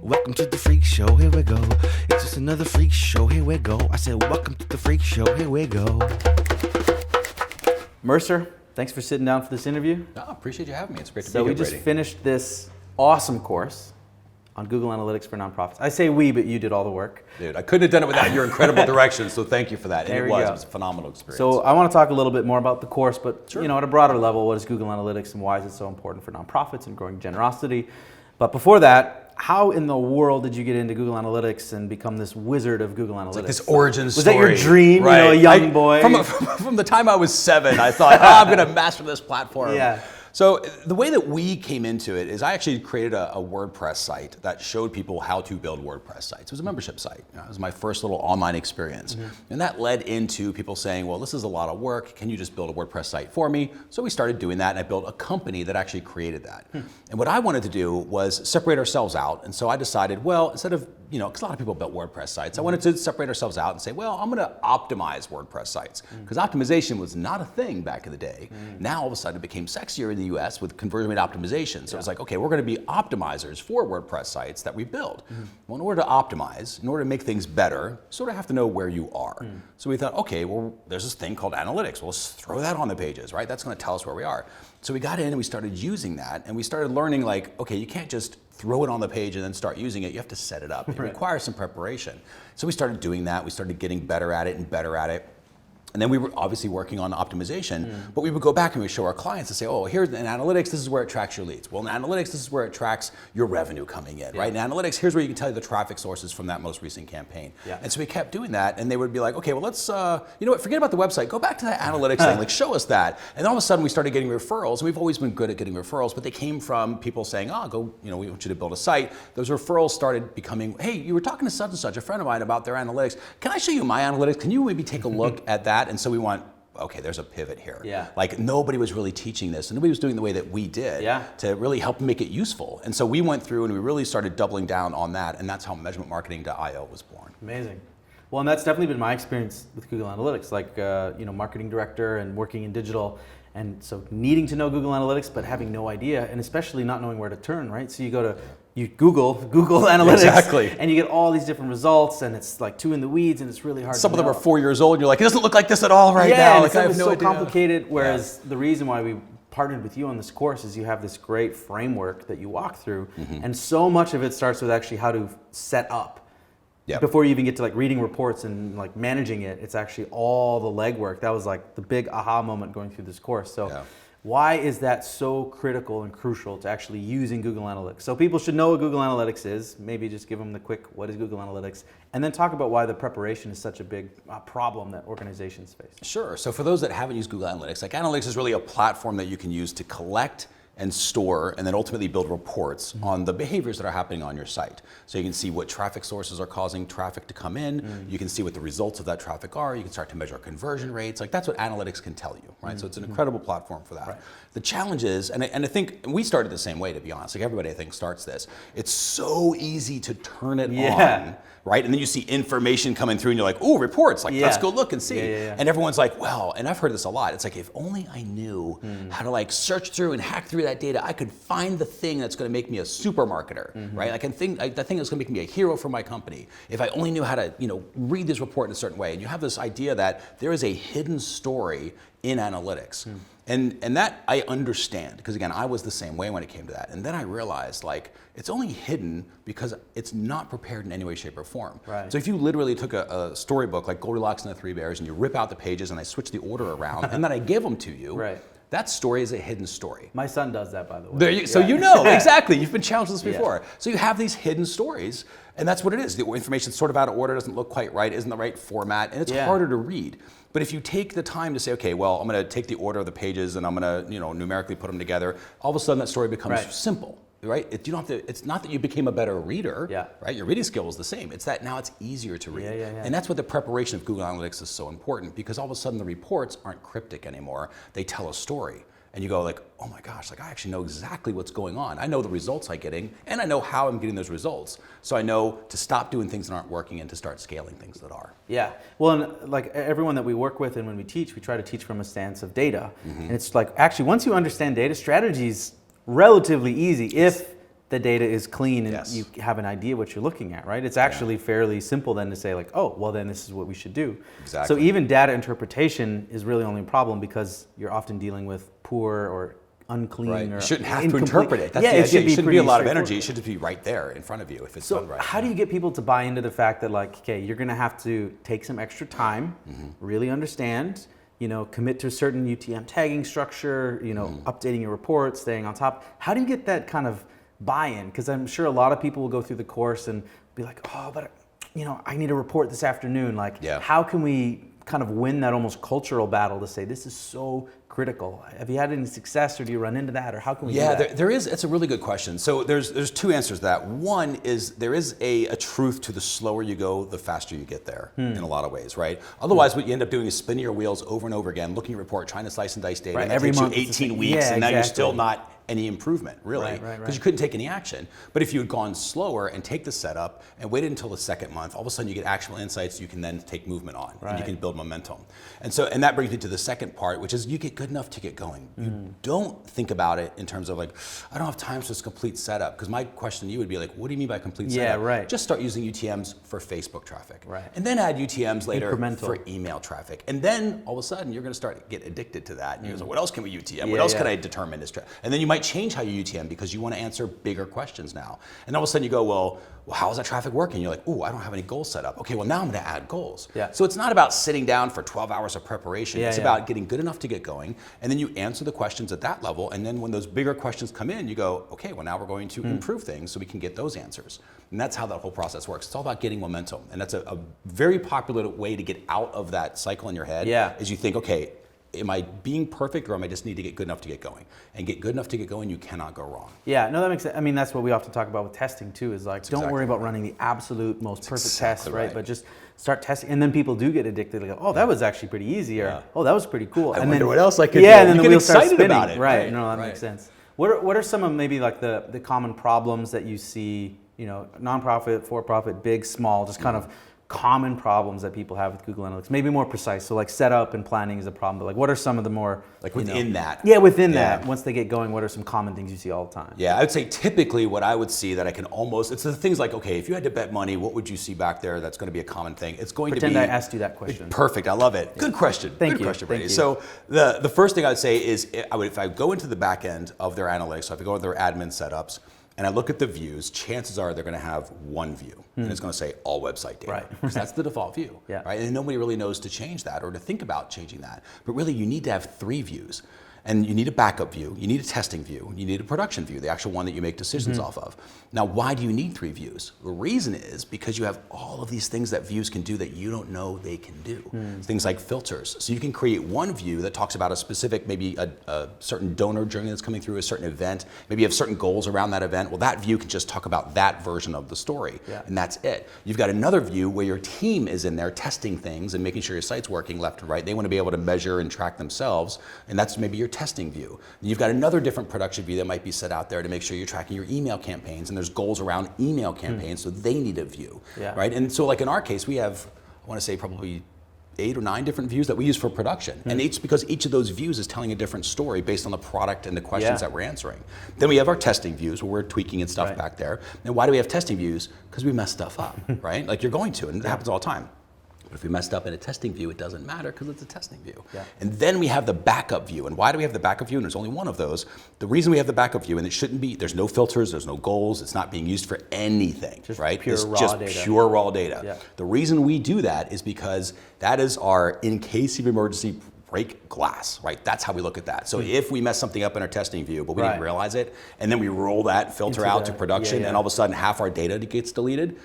Welcome to the Freak Show, here we go. It's just another Freak Show, here we go. I said, welcome to the Freak Show, here we go. Mercer, thanks for sitting down for this interview. Oh, appreciate you having me. It's great to be So here, we just Brady. finished this awesome course on Google Analytics for nonprofits. I say we, but you did all the work. Dude, I couldn't have done it without your incredible direction, so thank you for that. And There it we was. go. It was a phenomenal experience. So I want to talk a little bit more about the course, but Sure. at a broader level, what is Google Analytics and why is it so important for nonprofits and growing generosity? But before that, how in the world did you get into Google Analytics and become this wizard of Google Analytics? like this origin Was story. that your dream, Right. a young boy? From the time I was 7, I thought, I'm going to master this platform. Yeah. So the way that we came into it is I actually created a WordPress site that showed people how to build WordPress sites. It was a membership site. It was my first little online experience. Mm-hmm. And that led into people saying, well, this is a lot of work. Can you just build a WordPress site for me? So we started doing that, and I built a company that actually created that. And what I wanted to do was separate ourselves out. And so I decided, well, instead of, because a lot of people built WordPress sites, I wanted to separate ourselves out and say, well, I'm going to optimize WordPress sites. Because optimization was not a thing back in the day. Now, all of a sudden, it became sexier in the US with conversion rate optimization. So it's like, okay, we're going to be optimizers for WordPress sites that we build. Well, in order to optimize, in order to make things better, you sort of have to know where you are. So we thought, okay, well, there's this thing called analytics. Well, let's throw that on the pages, right? That's going to tell us where we are. So we got in and we started using that, and we started learning, like, okay, you can't just throw it on the page and then start using it. You have to set it up. It requires some preparation. So we started doing that. We started getting better at it and better at it. And then we were obviously working on optimization, but we would go back and we show our clients and say, oh, here's in analytics, this is where it tracks your leads. Well, in analytics, this is where it tracks your revenue coming in, right? In analytics, here's where you can tell you the traffic sources from that most recent campaign. And so we kept doing that, and they would be like, okay, well, let's, you know what, forget about the website, go back to that analytics thing, like show us that. And then all of a sudden we started getting referrals. We've always been good at getting referrals, but they came from people saying, oh, we want you to build a site. Those referrals started becoming, hey, you were talking to such and such, a friend of mine, about their analytics. Can I show you my analytics? Can you maybe take a look at that? And so we want, okay, there's a pivot here. Like nobody was really teaching this, and nobody was doing the way that we did to really help make it useful. And so we went through and we really started doubling down on that, and that's how measurementmarketing.io was born. Amazing. Well, and that's definitely been my experience with Google Analytics, like marketing director and working in digital, and so needing to know Google Analytics but having no idea, and especially not knowing where to turn, right? So you Google Analytics, and you get all these different results, and it's like too in the weeds, and it's really hard. Some of them are 4 years old, and you're like, it doesn't look like this at all right now. Like, I have no so idea. complicated. Whereas the reason why we partnered with you on this course is you have this great framework that you walk through, and so much of it starts with actually how to set up. Before you even get to like reading reports and like managing it, it's actually all the legwork. That was like the big aha moment going through this course. So why is that so critical and crucial to actually using Google Analytics? So people should know what Google Analytics is. Maybe just give them the quick, what is Google Analytics? And then talk about why the preparation is such a big problem that organizations face. Sure. So for those that haven't used Google Analytics, like analytics is really a platform that you can use to collect and store and then ultimately build reports on the behaviors that are happening on your site. So you can see what traffic sources are causing traffic to come in. You can see what the results of that traffic are. You can start to measure conversion rates. Like that's what analytics can tell you, right? So it's an incredible platform for that. The challenge is, and I think we started the same way, to be honest. Like everybody I think starts this. It's so easy to turn it on, right? And then you see information coming through and you're like, oh, reports, like let's go look and see. And everyone's like, well, and I've heard this a lot. It's like, if only I knew how to like search through and hack through that data, I could find the thing that's going to make me a super marketer, right? I can think the thing that's going to make me a hero for my company. If I only knew how to, read this report in a certain way. And you have this idea that there is a hidden story in analytics. And that I understand, because again, I was the same way when it came to that. And then I realized like, it's only hidden because it's not prepared in any way, shape, or form. So if you literally took a storybook like Goldilocks and the Three Bears and you rip out the pages and I switch the order around and then I give them to you, that story is a hidden story. My son does that, by the way. So exactly. You've been challenged with this before. So you have these hidden stories, and that's what it is. The information's sort of out of order, doesn't look quite right, isn't the right format, and it's harder to read. But if you take the time to say, okay, well, I'm going to take the order of the pages and I'm going to, numerically put them together, all of a sudden that story becomes simple. Right? You don't have to, it's not that you became a better reader, right? Your reading skill is the same. It's that now it's easier to read. And that's what the preparation of Google Analytics is so important, because all of a sudden the reports aren't cryptic anymore. They tell a story. And you go like, oh my gosh, like I actually know exactly what's going on. I know the results I'm getting, and I know how I'm getting those results. So I know to stop doing things that aren't working and to start scaling things that are. Yeah, well, and like everyone that we work with and when we teach, we try to teach from a stance of data. And it's like, actually, once you understand data, strategy's relatively easy if the data is clean and Yes. you have an idea what you're looking at, right? It's actually fairly simple then to say like, oh, well then this is what we should do. Exactly. So even data interpretation is really only a problem because you're often dealing with poor or unclean Right. or You shouldn't have to incomplete. interpret it. That's yeah, the it idea. should It be shouldn't be a lot of pretty energy. It straightforward. should just be right there in front of you if it's So done right. how do you get people to buy into the fact that like, okay, you're going to have to take some extra time, really understand, commit to a certain UTM tagging structure, updating your reports, staying on top. How do you get that kind of buy-in? Because I'm sure a lot of people will go through the course and be like, oh, but I need a report this afternoon. Like, how can we kind of win that almost cultural battle to say this is so critical? Have you had any success, or do you run into that, or how can we do that? there is. It's a really good question. So there's two answers to that. One is there is a truth to the slower you go, the faster you get there in a lot of ways, right? Otherwise, what you end up doing is spinning your wheels over and over again, looking at your report, trying to slice and dice data. Right. And that Every takes month you it's the 18 same. weeks, Yeah, and now you're exactly. still not any improvement, really, Right. because you couldn't take any action. But if you had gone slower and take the setup and waited until the second month, all of a sudden you get actionable insights you can then take movement on, and you can build momentum. And that brings me to the second part, which is you get good enough to get going. You don't think about it in terms of like, I don't have time for this complete setup, because my question to you would be like, what do you mean by complete setup? Yeah, right. Just start using UTMs for Facebook traffic. Right. And then add UTMs later Incremental. for email traffic. And then all of a sudden you're going to start to get addicted to that. And you're like, what else can we UTM? What else can I determine this traffic? And then you might change how you UTM because you want to answer bigger questions now. And all of a sudden you go, well, how is that traffic working? You're like, oh, I don't have any goals set up. Okay, well now I'm going to add goals. Yeah. So it's not about sitting down for 12 hours of preparation. It's Yeah. about getting good enough to get going. And then you answer the questions at that level. And then when those bigger questions come in, you go, okay, well now we're going to improve things so we can get those answers. And that's how that whole process works. It's all about getting momentum. And that's a very popular way to get out of that cycle in your head. Is you think, okay, am I being perfect, or am I just need to get good enough to get going? And get good enough to get going, you cannot go wrong. Yeah, no, that makes sense. I mean, that's what we often talk about with testing too, is like, don't worry about running the absolute most perfect test, right? But just start testing. And then people do get addicted. They go, oh, that was actually pretty easy, or oh, that was pretty cool. I and wonder then what else I could do. Yeah, and then You the get wheels start excited spinning. about it. Right, no, that makes sense. What are some of maybe like the common problems that you see, nonprofit, for-profit, big, small, just kind of common problems that people have with Google Analytics? Maybe more precise. So like setup and planning is a problem, but like what are some of the more like within that? Yeah, within that. Once they get going, what are some common things you see all the time? Yeah, I would say typically what I would see that I can almost, it's the things like, okay, if you had to bet money, what would you see back there that's going to be a common thing? It's going Pretend to be. I asked you that question. Perfect, I love it. Good question. Thank Good you. question, Thank Brady. you. So the first thing I would say is if I go into the back end of their analytics, so if I go to their admin setups, and I look at the views, chances are they're going to have one view, and it's going to say all website data. Right. Because that's the default view. Right? And nobody really knows to change that or to think about changing that. But really, you need to have three views. And you need a backup view, you need a testing view, you need a production view, the actual one that you make decisions off of. Now, why do you need three views? The reason is because you have all of these things that views can do that you don't know they can do. Things like filters. So you can create one view that talks about a specific, maybe a certain donor journey that's coming through a certain event. Maybe you have certain goals around that event. Well, that view can just talk about that version of the story, and that's it. You've got another view where your team is in there testing things and making sure your site's working left and right. They want to be able to measure and track themselves, and that's maybe your testing view. And you've got another different production view that might be set out there to make sure you're tracking your email campaigns, and there's goals around email campaigns, so they need a view, right? And so like in our case, we have, I want to say probably 8 or 9 different views that we use for production. And it's because each of those views is telling a different story based on the product and the questions that we're answering. Then we have our testing views where we're tweaking and stuff back there. And why do we have testing views? Because we mess stuff up, right? Like you're going to, and it happens all the time. But if we messed up in a testing view, it doesn't matter because it's a testing view. And then we have the backup view. And why do we have the backup view? And there's only one of those. The reason we have the backup view, and it shouldn't be, there's no filters, there's no goals, it's not being used for anything, right? Pure It's raw just data. pure raw data. The reason we do that is because that is our in case of emergency break glass, right? That's how we look at that. So if we mess something up in our testing view, but we didn't realize it, and then we roll that filter out to production, and all of a sudden half our data gets deleted,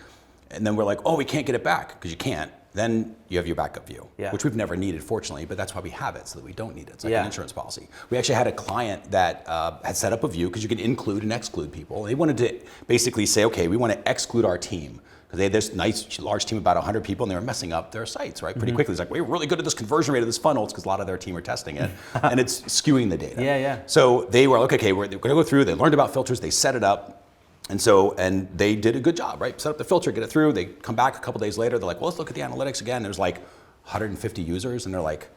and then we're like, oh, we can't get it back, because you can't. Then you have your backup view, which we've never needed, fortunately, but that's why we have it, so that we don't need it. It's like an insurance policy. We actually had a client that had set up a view, because you can include and exclude people. They wanted to basically say, okay, we want to exclude our team, because they had this nice, large team, about 100 people, and they were messing up their sites, right, pretty quickly. It's like, we're really good at this conversion rate of this funnel. It's because a lot of their team are testing it, and it's skewing the data. So they were like, okay, we're going to go through. They learned about filters. They set it up. And they did a good job, right? Set up the filter, get it through. They come back a couple days later. They're like, well, let's look at the analytics again. There's like 150 users, and they're like,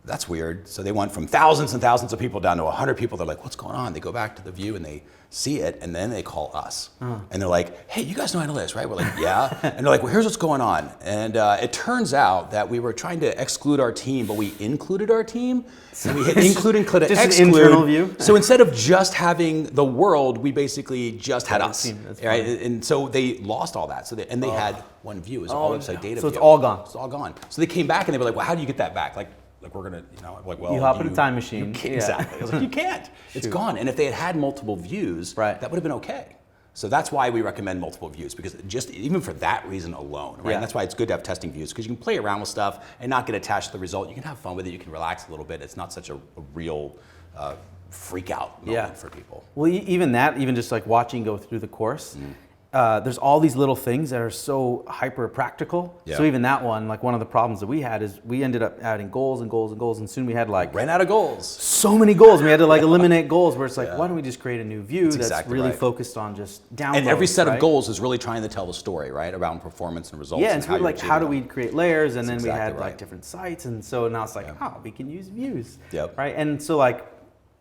that's weird. So they went from thousands and thousands of people down to 100 people. They're like, what's going on? They go back to the view and they see it, and then they call us. And they're like, hey, you guys know analytics, right? We're like, yeah. And they're like, well, here's what's going on. And it turns out that we were trying to exclude our team, but we included our team. And we hit include, exclude. Just an internal view. So instead of just having the world, we basically just had us. Right? And so they lost all that. So they had one view. It was all website data. So it's all gone. It's all gone. So they came back and they were like, well, how do you get that back? Like we're gonna, like, well, you hop in a time machine. Exactly. I was like, you can't. It's gone. And if they had multiple views, that would have been okay. So that's why we recommend multiple views, because just even for that reason alone, right? And that's why it's good to have testing views, because you can play around with stuff and not get attached to the result. You can have fun with it. You can relax a little bit. It's not such a real freak out moment for people. Well, even just like watching go through the course. There's all these little things that are so hyper practical. So even that one, like one of the problems that we had is we ended up adding goals and goals and goals, and soon we had like ran out of goals. So many goals. We had to like eliminate goals, where it's like, why don't we just create a new view that's exactly really focused on just downloads. And every set of goals is really trying to tell the story, right, around performance and results. Yeah, and so we're like, how do we create layers? And then we had right. like different sites, and so now it's like, oh, we can use views, Yep. right? And so like,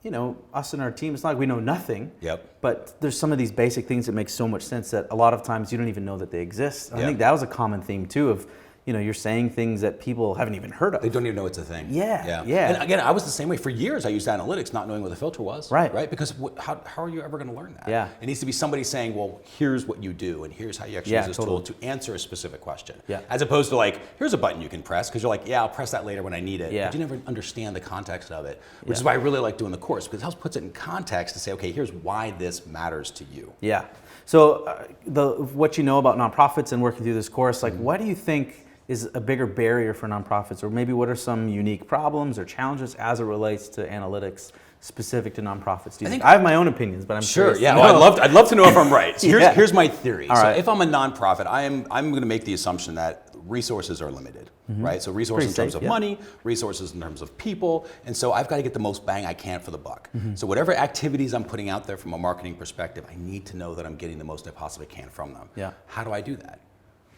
you know, us and our team, it's not like we know nothing. Yep. But there's some of these basic things that make so much sense that a lot of times you don't even know that they exist. I think that was a common theme too of, you know, you're saying things that people haven't even heard of. They don't even know it's a thing. Yeah. And again, I was the same way. For years, I used analytics not knowing what a filter was. Right. Because how are you ever going to learn that? Yeah. It needs to be somebody saying, well, here's what you do, and here's how you actually use this tool to answer a specific question. Yeah. As opposed to like, here's a button you can press, because you're like, yeah, I'll press that later when I need it. Yeah. But you never understand the context of it, which is why I really like doing the course, because it helps puts it in context to say, okay, here's why this matters to you. Yeah. So what you know about nonprofits and working through this course, like what do you think is a bigger barrier for nonprofits, or maybe what are some unique problems or challenges as it relates to analytics specific to nonprofits? Do you think? I have my own opinions, but I'm sure. curious. Yeah, well, I'd love to know if I'm right. So here's my theory. All right. If I'm a nonprofit, I'm going to make the assumption that resources are limited, right? So resources in terms of money, resources in terms of people, and so I've got to get the most bang I can for the buck. So whatever activities I'm putting out there from a marketing perspective, I need to know that I'm getting the most I possibly can from them. Yeah. How do I do that?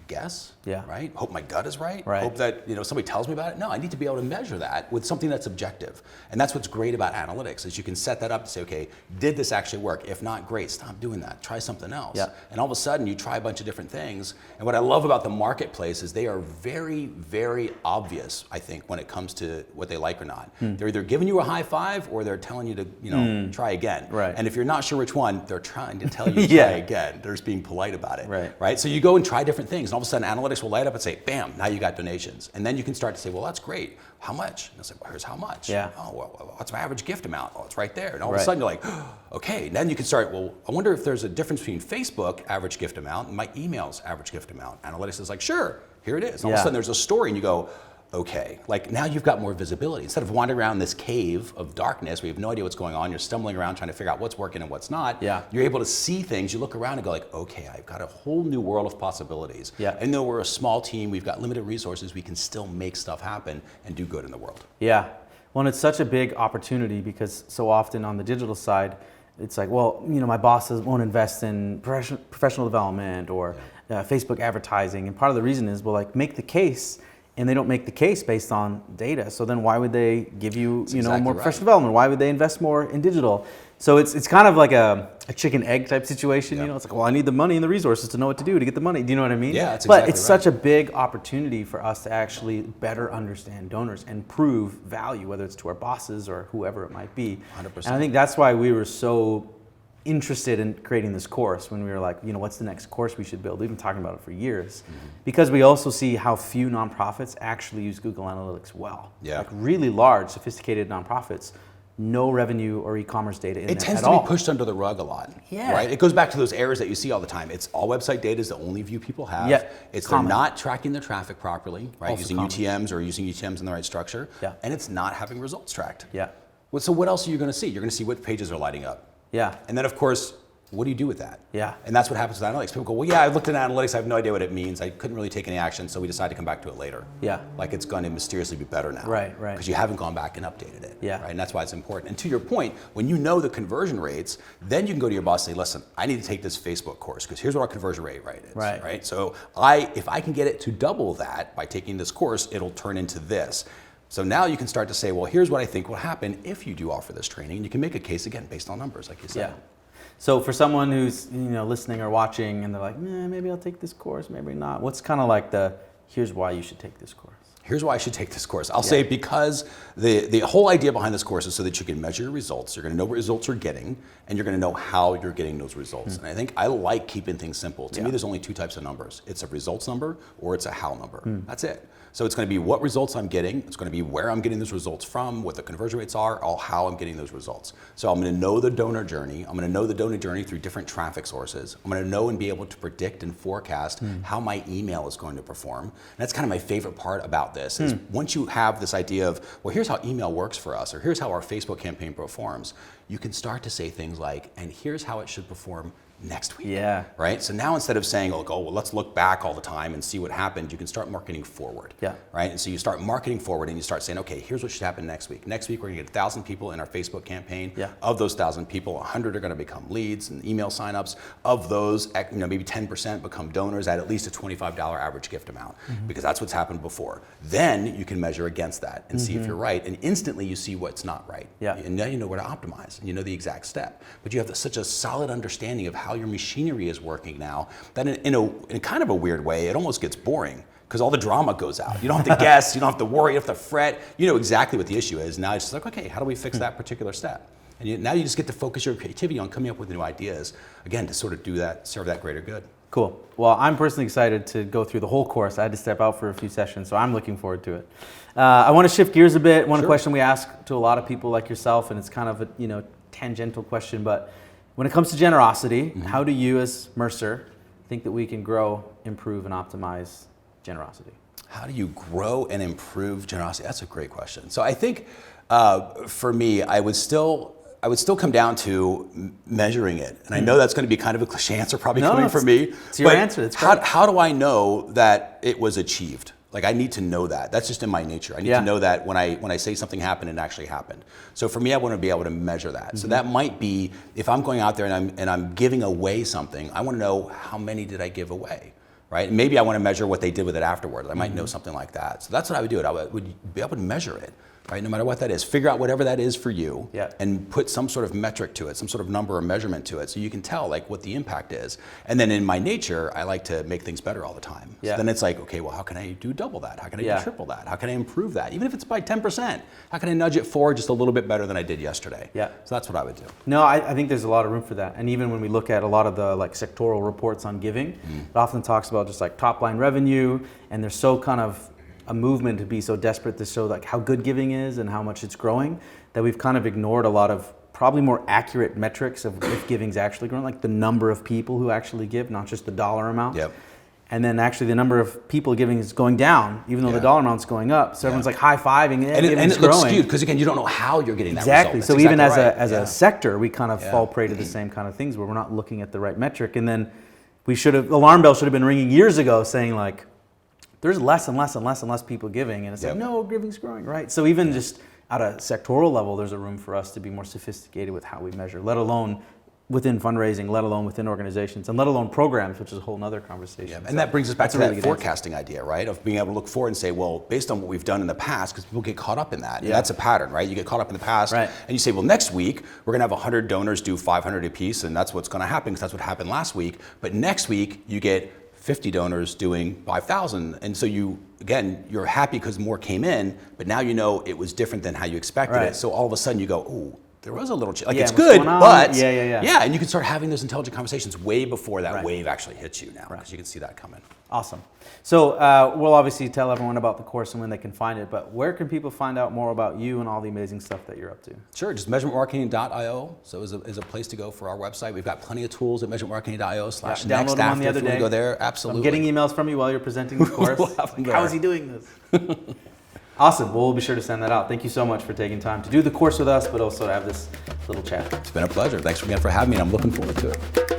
Guess, Yeah. right? Hope my gut is right. Right. Hope that somebody tells me about it. No, I need to be able to measure that with something that's objective. And that's what's great about analytics, is you can set that up to say, okay, did this actually work? If not, great, stop doing that. Try something else. Yeah. And all of a sudden you try a bunch of different things. And what I love about the marketplace is they are very, very obvious, I think, when it comes to what they like or not. They're either giving you a high five or they're telling you to, try again. Right. And if you're not sure which one, they're trying to tell you to try again. They're just being polite about it. Right. So you go and try different things, and all of a sudden analytics will light up and say, bam, now you got donations. And then you can start to say, well, that's great. How much? And it's like, well, here's how much. Yeah. Oh, well, what's my average gift amount? Oh, it's right there. And all of a sudden you're like, oh, okay. And then you can start, well, I wonder if there's a difference between Facebook average gift amount and my email's average gift amount. Analytics is like, sure, here it is. And all of a sudden there's a story and you go, okay, like now you've got more visibility. Instead of wandering around this cave of darkness where you have no idea what's going on, you're stumbling around trying to figure out what's working and what's not, you're able to see things, you look around and go like, okay, I've got a whole new world of possibilities. And though we're a small team, we've got limited resources, we can still make stuff happen and do good in the world. Yeah. Well, and it's such a big opportunity, because so often on the digital side, it's like, well, my bosses won't invest in professional development or Facebook advertising. And part of the reason is, well, like, make the case. And they don't make the case based on data. So then why would they give you, more professional development? Why would they invest more in digital? So it's kind of like a chicken egg type situation. It's like, well, I need the money and the resources to know what to do to get the money. Do you know what I mean? Yeah, that's But it's such a big opportunity for us to actually better understand donors and prove value, whether it's to our bosses or whoever it might be. 100%. And I think that's why we were so interested in creating this course, when we were like, what's the next course we should build? We've been talking about it for years, because we also see how few nonprofits actually use Google Analytics well. Like really large, sophisticated nonprofits, no revenue or e-commerce data in there at all. It tends to be pushed under the rug a lot. Right? It goes back to those errors that you see all the time. It's all website data is the only view people have. It's they're not tracking their traffic properly, right? Also using UTMs or using UTMs in the right structure. And it's not having results tracked. Well, so what else are you going to see? You're going to see what pages are lighting up. And then, of course, what do you do with that? And that's what happens with analytics. People go, well, yeah, I looked at analytics. I have no idea what it means. I couldn't really take any action, so we decided to come back to it later. Like it's going to mysteriously be better now. Because you haven't gone back and updated it. Right? And that's why it's important. And to your point, when you know the conversion rates, then you can go to your boss and say, listen, I need to take this Facebook course, because here's what our conversion rate is. Right? So if I can get it to double that by taking this course, it'll turn into this. So now you can start to say, well, here's what I think will happen if you do offer this training. And you can make a case, again, based on numbers, like you said. Yeah. So for someone who's listening or watching and they're like, maybe I'll take this course, maybe not. What's kind of like here's why you should take this course? Here's why I should take this course. I'll say because the whole idea behind this course is so that you can measure your results. You're going to know what results you're getting, and you're going to know how you're getting those results. And I think I like keeping things simple. To me, there's only two types of numbers. It's a results number or it's a how number. That's it. So it's going to be what results I'm getting. It's going to be where I'm getting those results from, what the conversion rates are, or how I'm getting those results. So I'm going to know the donor journey. I'm going to know the donor journey through different traffic sources. I'm going to know and be able to predict and forecast how my email is going to perform. And that's kind of my favorite part about this is once you have this idea of, well, here's how email works for us, or here's how our Facebook campaign performs, you can start to say things like, and here's how it should perform next week. Yeah. Right? So now instead of saying, well, let's look back all the time and see what happened, you can start marketing forward. Yeah. Right? And so you start marketing forward and you start saying, okay, here's what should happen next week. Next week, we're going to get 1,000 people in our Facebook campaign. Yeah. Of those 1,000 people, 100 are going to become leads and email signups. Of those, maybe 10% become donors at least a $25 average gift amount, because that's what's happened before. Then you can measure against that and see if you're right. And instantly you see what's not right. Yeah. And now you know where to optimize and you know the exact step. But you have such a solid understanding of how your machinery is working now that in kind of a weird way, it almost gets boring because all the drama goes out. You don't have to guess, you don't have to worry, you don't have to fret. You know exactly what the issue is. Now it's just like, okay, how do we fix that particular step? And now you just get to focus your creativity on coming up with new ideas, again, to sort of do that, serve that greater good. Cool. Well, I'm personally excited to go through the whole course. I had to step out for a few sessions, so I'm looking forward to it. I want to shift gears a bit. One question we ask to a lot of people like yourself, and it's kind of a tangential question, but when it comes to generosity, how do you as Mercer think that we can grow, improve, and optimize generosity? How do you grow and improve generosity? That's a great question. So I think for me, I would still come down to measuring it. And I know that's going to be kind of a cliche answer probably coming from me. It's your answer. It's great. How do I know that it was achieved? Like I need to know that. That's just in my nature. I need to know that when I say something happened, it actually happened. So for me, I want to be able to measure that. So that might be if I'm going out there and I'm giving away something, I want to know how many did I give away, right? And maybe I want to measure what they did with it afterwards. I might know something like that. So that's what I would do. I would be able to measure it. Right, no matter what that is, figure out whatever that is for you and put some sort of metric to it, some sort of number or measurement to it so you can tell like what the impact is. And then in my nature, I like to make things better all the time. So then it's like, okay, well, how can I do double that? How can I do triple that? How can I improve that? Even if it's by 10%, how can I nudge it forward just a little bit better than I did yesterday? So that's what I would do. No, I think there's a lot of room for that. And even when we look at a lot of the like sectoral reports on giving, it often talks about just like top line revenue, and there's so kind of a movement to be so desperate to show like how good giving is and how much it's growing that we've kind of ignored a lot of probably more accurate metrics of if giving's actually growing, like the number of people who actually give, not just the dollar amount. And then actually the number of people giving is going down, even though the dollar amount's going up. So everyone's like high-fiving it, and it looks skewed because again, you don't know how you're getting that result. So even as a sector, we kind of fall prey to the same kind of things where we're not looking at the right metric. And then the alarm bell should have been ringing years ago saying like, there's less and less and less and less people giving, and it's like, no, giving's growing, right? So even just at a sectoral level, there's a room for us to be more sophisticated with how we measure, let alone within fundraising, let alone within organizations, and let alone programs, which is a whole nother conversation. And that brings us back to that forecasting idea, right? Of being able to look forward and say, well, based on what we've done in the past, because people get caught up in that. And that's a pattern, right? You get caught up in the past, and you say, well, next week, we're going to have 100 donors do 500 apiece, and that's what's going to happen, because that's what happened last week. But next week, you get 50 donors doing 5,000. And so you're happy because more came in, but now you know it was different than how you expected it. So all of a sudden you go, oh, there was a little change. Like it's good, but and you can start having those intelligent conversations way before that wave actually hits you now, because you can see that coming. Awesome. So we'll obviously tell everyone about the course and when they can find it, but where can people find out more about you and all the amazing stuff that you're up to? Sure, just measurementmarketing.io. So is a place to go for our website. We've got plenty of tools at measurementmarketing.io/NextAfter. Download them on the other day. Go there, absolutely. I'm getting emails from you while you're presenting the course. How is he doing this? Awesome. Well, we'll be sure to send that out. Thank you so much for taking time to do the course with us, but also to have this little chat. It's been a pleasure. Thanks again for having me, and I'm looking forward to it.